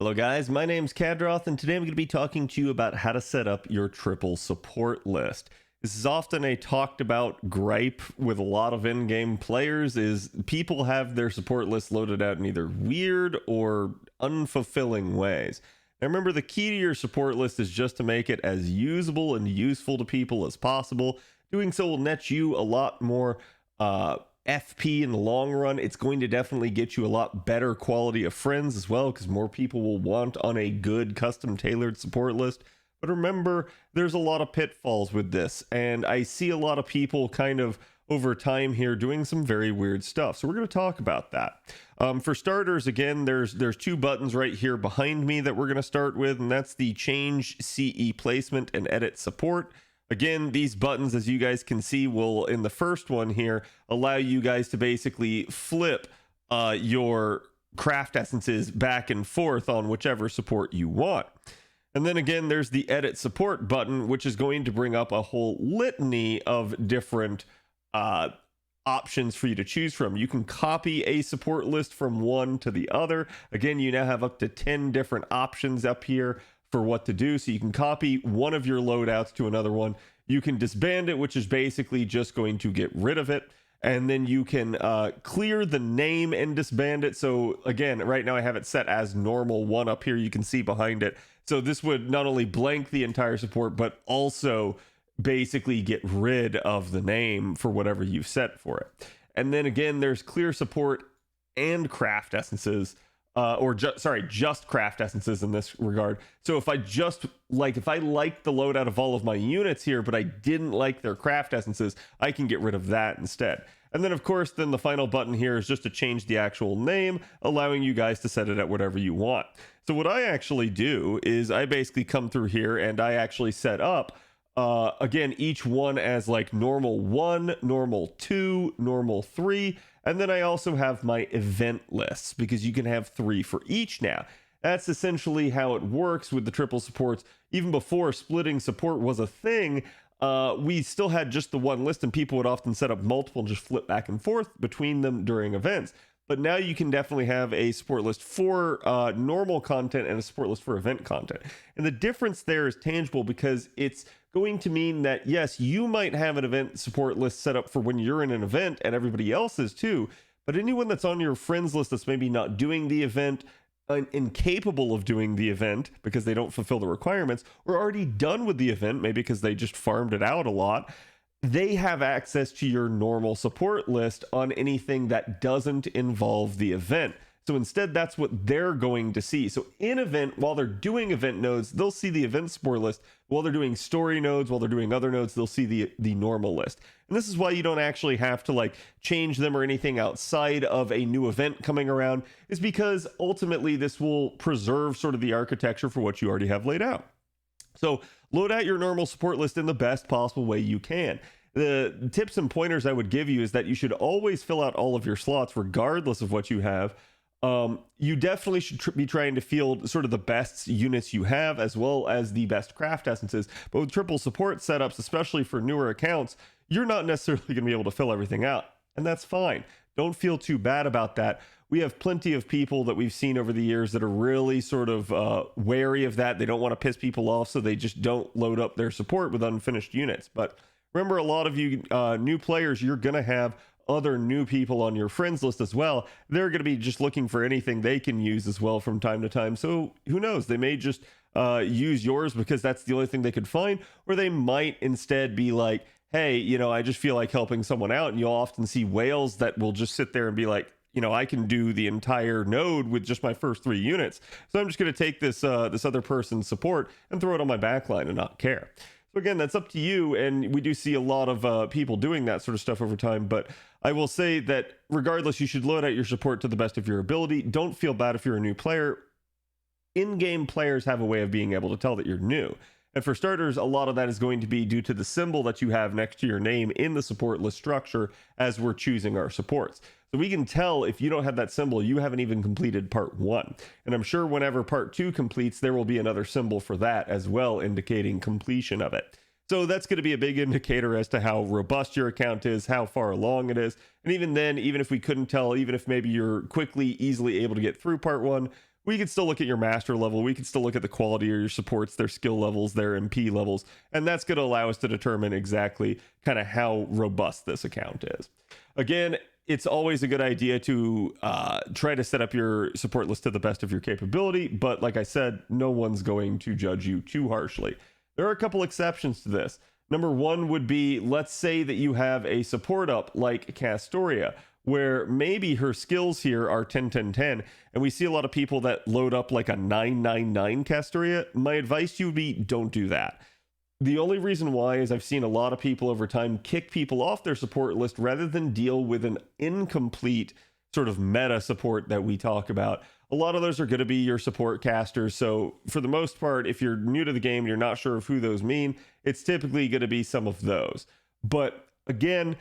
Hello guys, my name's Khadroth, and today I'm going to be talking to you about how to set up your triple support list. This is often a talked about gripe with a lot of in-game players, is people have their support list loaded out in either weird or unfulfilling ways. Now remember, the key to your support list is just to make it as usable and useful to people as possible. Doing so will net you a lot more FP in the long run. It's going to definitely get you a lot better quality of friends as well, because more people will want on a good custom tailored support list. But remember, there's a lot of pitfalls with this, and I see a lot of people kind of over time here doing some very weird stuff, so we're going to talk about that. For starters, again, there's two buttons right here behind me that we're going to start with, and that's the change CE placement and edit support. Again, these buttons, as you guys can see, will, in the first one here, allow you guys to basically flip your craft essences back and forth on whichever support you want. And then again, there's the edit support button, which is going to bring up a whole litany of different options for you to choose from. You can copy a support list from one to the other. Again, you now have up to 10 different options up here for what to do. So you can copy one of your loadouts to another one. You can disband it, which is basically just going to get rid of it. And then you can clear the name and disband it. So again, right now I have it set as normal one up here. You can see behind it. So this would not only blank the entire support, but also basically get rid of the name for whatever you've set for it. And then again, there's clear support and craft essences. Just craft essences in this regard. So if I like the loadout of all of my units here, but I didn't like their craft essences, I can get rid of that instead. And then of course, then the final button here is just to change the actual name, allowing you guys to set it at whatever you want. So what I actually do is I basically come through here and I actually set up again, each one as like normal 1, normal 2, normal 3. And then I also have my event lists, because you can have 3 for each now. That's essentially how it works with the triple supports. Even before splitting support was a thing, we still had just the one list, and people would often set up multiple and just flip back and forth between them during events. But now you can definitely have a support list for normal content and a support list for event content. And the difference there is tangible, because it's going to mean that, yes, you might have an event support list set up for when you're in an event, and everybody else is too. But anyone that's on your friends list that's maybe not doing the event, incapable of doing the event because they don't fulfill the requirements, or already done with the event, maybe because they just farmed it out a lot, they have access to your normal support list on anything that doesn't involve the event. So instead, that's what they're going to see. So in event, while they're doing event nodes, they'll see the event support list. While they're doing story nodes, while they're doing other nodes, they'll see the normal list. And this is why you don't actually have to like change them or anything outside of a new event coming around, is because ultimately this will preserve sort of the architecture for what you already have laid out. So load out your normal support list in the best possible way you can. The tips and pointers I would give you is that you should always fill out all of your slots regardless of what you have. You definitely should be trying to field sort of the best units you have, as well as the best craft essences. But with triple support setups, especially for newer accounts, you're not necessarily going to be able to fill everything out, and that's fine. Don't feel too bad about that. We have plenty of people that we've seen over the years that are really sort of wary of that. They don't want to piss people off, so they just don't load up their support with unfinished units. But remember, a lot of you new players, you're going to have other new people on your friends list as well. They're going to be just looking for anything they can use as well from time to time. So who knows? They may just use yours because that's the only thing they could find, or they might instead be like, hey, you know, I just feel like helping someone out. And you'll often see whales that will just sit there and be like, you know, I can do the entire node with just my first 3 units. So I'm just going to take this this other person's support and throw it on my backline and not care. So again, that's up to you, and we do see a lot of people doing that sort of stuff over time, but I will say that regardless, you should load out your support to the best of your ability. Don't feel bad if you're a new player. In-game players have a way of being able to tell that you're new. And for starters, a lot of that is going to be due to the symbol that you have next to your name in the support list structure as we're choosing our supports. So we can tell if you don't have that symbol, you haven't even completed part 1. And I'm sure whenever part 2 completes, there will be another symbol for that as well, indicating completion of it. So that's going to be a big indicator as to how robust your account is, how far along it is. And even then, even if we couldn't tell, even if maybe you're quickly, easily able to get through part 1, we can still look at your master level. We can still look at the quality of your supports, their skill levels, their MP levels, and that's going to allow us to determine exactly kind of how robust this account is. Again, it's always a good idea to try to set up your support list to the best of your capability, but like I said, no one's going to judge you too harshly. There are a couple exceptions to this. Number one would be, let's say that you have a support up like Castoria, where maybe her skills here are 10-10-10, and we see a lot of people that load up like a 9-9-9 Castoria. My advice to you would be, don't do that. The only reason why is I've seen a lot of people over time kick people off their support list rather than deal with an incomplete sort of meta support that we talk about. A lot of those are going to be your support casters. So for the most part, if you're new to the game, you're not sure of who those mean, it's typically going to be some of those. But again,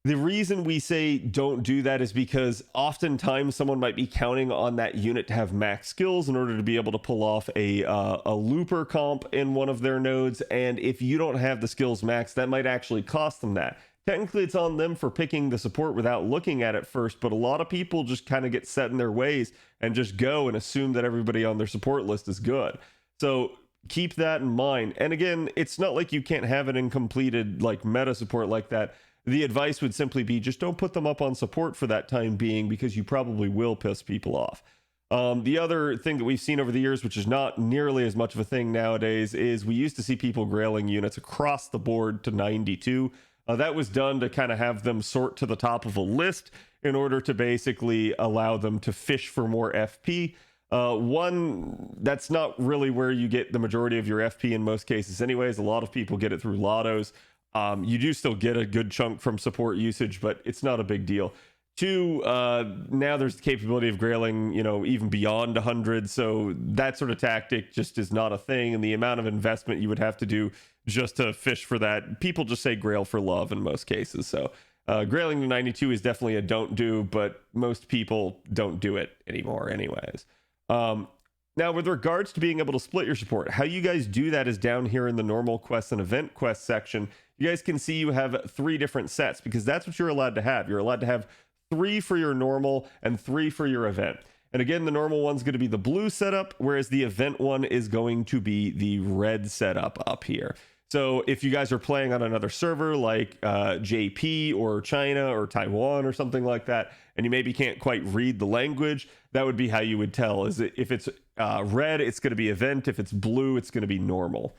the reason we say don't do that is because oftentimes someone might be counting on that unit to have max skills in order to be able to pull off a looper comp in one of their nodes. And if you don't have the skills max, that might actually cost them that. Technically, it's on them for picking the support without looking at it first, but a lot of people just kind of get set in their ways and just go and assume that everybody on their support list is good. So keep that in mind. And again, it's not like you can't have an incompleted like meta support like that. The advice would simply be just don't put them up on support for that time being, because you probably will piss people off. The other thing that we've seen over the years, which is not nearly as much of a thing nowadays, is we used to see people grailing units across the board to 92. That was done to kind of have them sort to the top of a list in order to basically allow them to fish for more FP. That's not really where you get the majority of your FP in most cases anyways. A lot of people get it through lottos. You do still get a good chunk from support usage, but it's not a big deal. Two, now there's the capability of grailing, even beyond 100. So that sort of tactic just is not a thing. And the amount of investment you would have to do just to fish for that, people just say grail for love in most cases. So grailing to 92 is definitely a don't do, but most people don't do it anymore anyways. Now, with regards to being able to split your support, how you guys do that is down here in the normal quests and event quest section. You guys can see you have 3 different sets, because that's what you're allowed to have. You're allowed to have 3 for your normal and 3 for your event. And again, the normal one's going to be the blue setup, whereas the event one is going to be the red setup up here. So if you guys are playing on another server like JP or China or Taiwan or something like that, and you maybe can't quite read the language, that would be how you would tell. Is it, if it's red, it's going to be event. If it's blue, it's going to be normal.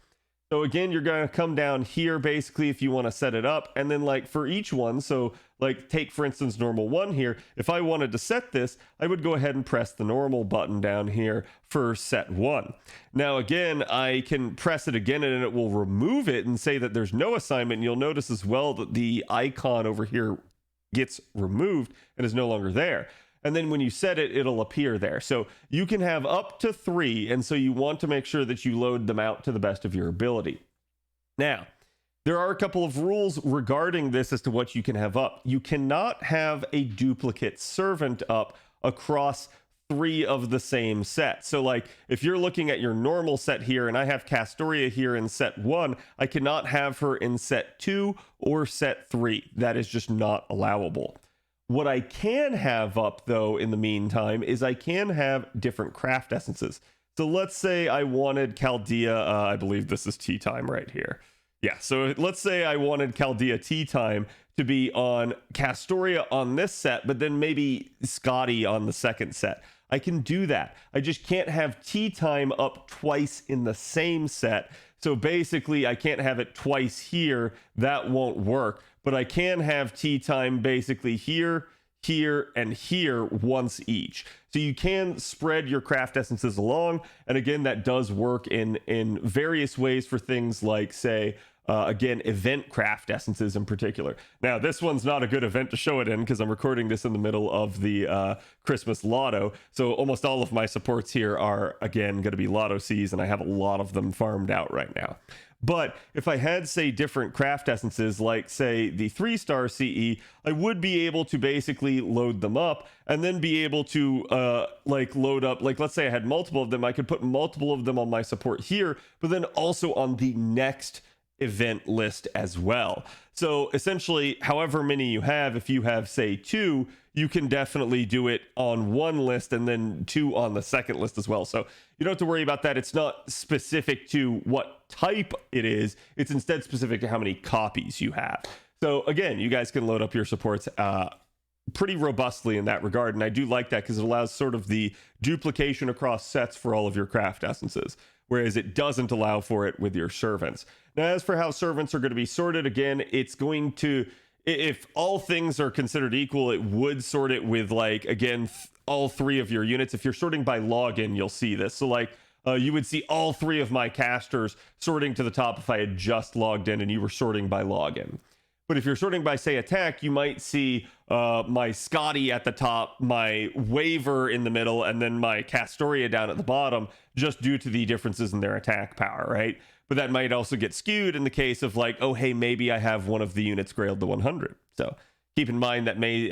So again, you're going to come down here basically if you want to set it up, and then like for each one, so like take for instance normal 1 here. If I wanted to set this, I would go ahead and press the normal button down here for set 1. Now again, I can press it again and it will remove it and say that there's no assignment. And you'll notice as well that the icon over here gets removed and is no longer there. And then when you set it, it'll appear there. So you can have up to 3. And so you want to make sure that you load them out to the best of your ability. Now, there are a couple of rules regarding this as to what you can have up. You cannot have a duplicate servant up across 3 of the same set. So like if you're looking at your normal set here and I have Castoria here in set 1, I cannot have her in set 2 or set 3. That is just not allowable. What I can have up, though, in the meantime, is I can have different craft essences. So let's say I wanted Chaldea, I believe this is tea time right here. Yeah, so let's say I wanted Chaldea tea time to be on Castoria on this set, but then maybe Scotty on the second set. I can do that. I just can't have tea time up twice in the same set. So basically, I can't have it twice here. That won't work. But I can have tea time basically here, here, and here once each. So you can spread your craft essences along. And again, that does work in various ways for things like, say, again, event craft essences in particular. Now, this one's not a good event to show it in because I'm recording this in the middle of the Christmas Lotto. So almost all of my supports here are, again, going to be Lotto Cs, and I have a lot of them farmed out right now. But if I had, say, different craft essences, like, say, the 3-star CE, I would be able to basically load them up and then be able to, load up, like, let's say I had multiple of them. I could put multiple of them on my support here, but then also on the next event list as well. So essentially, however many you have, if you have, say, 2, you can definitely do it on one list and then 2 on the second list as well. So you don't have to worry about that. It's not specific to what type it is. It's instead specific to how many copies you have. So again, you guys can load up your supports pretty robustly in that regard. And I do like that because it allows sort of the duplication across sets for all of your craft essences, whereas it doesn't allow for it with your servants. Now, as for how servants are going to be sorted, again, it's going to, if all things are considered equal, it would sort it with, like, again, all 3 of your units. If you're sorting by login, you'll see this. So, like, you would see all 3 of my casters sorting to the top if I had just logged in and you were sorting by login. But if you're sorting by, say, attack, you might see my Scotty at the top, my Waver in the middle, and then my Castoria down at the bottom, just due to the differences in their attack power, right? But that might also get skewed in the case of, like, oh, hey, maybe I have one of the units grailed to 100. So keep in mind that may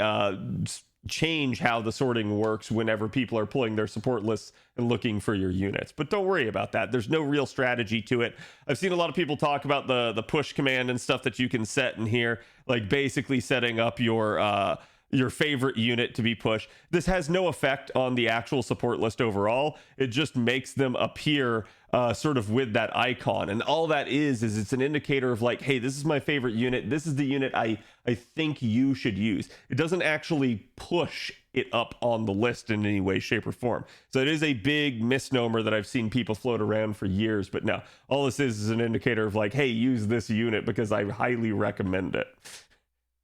change how the sorting works whenever people are pulling their support lists and looking for your units. But don't worry about that. There's no real strategy to it. I've seen a lot of people talk about the push command and stuff that you can set in here, like basically setting up your favorite unit to be pushed. This has no effect on the actual support list overall. It just makes them appear sort of with that icon. And all that is it's an indicator of, like, hey, this is my favorite unit. This is the unit I think you should use. It doesn't actually push it up on the list in any way, shape, or form. So it is a big misnomer that I've seen people float around for years. But no, all this is an indicator of, like, hey, use this unit because I highly recommend it.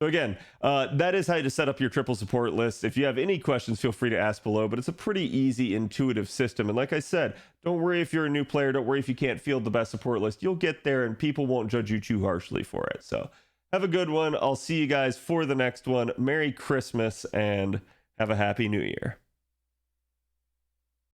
So again, that is how to set up your triple support list. If you have any questions, feel free to ask below, but it's a pretty easy, intuitive system. And like I said, don't worry if you're a new player. Don't worry if you can't field the best support list. You'll get there and people won't judge you too harshly for it. So have a good one. I'll see you guys for the next one. Merry Christmas and have a Happy New Year.